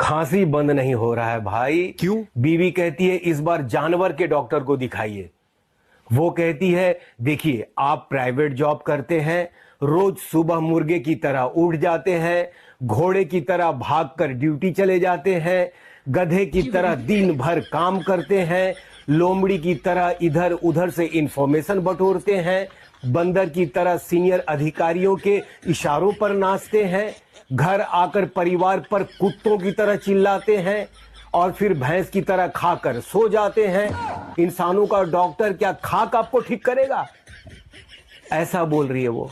खांसी बंद नहीं हो रहा है भाई। क्यों? बीवी कहती है इस बार जानवर के डॉक्टर को दिखाइए। वो कहती है देखिए आप प्राइवेट जॉब करते हैं, रोज सुबह मुर्गे की तरह उठ जाते हैं, घोड़े की तरह भागकर ड्यूटी चले जाते हैं, गधे की तरह दिन भर काम करते हैं, लोमड़ी की तरह इधर उधर से इंफॉर्मेशन बटोरते हैं, बंदर की तरह सीनियर अधिकारियों के इशारों पर नाचते हैं, घर आकर परिवार पर कुत्तों की तरह चिल्लाते हैं और फिर भैंस की तरह खाकर सो जाते हैं। इंसानों का डॉक्टर क्या खाक आपको ठीक करेगा? ऐसा बोल रही है वो।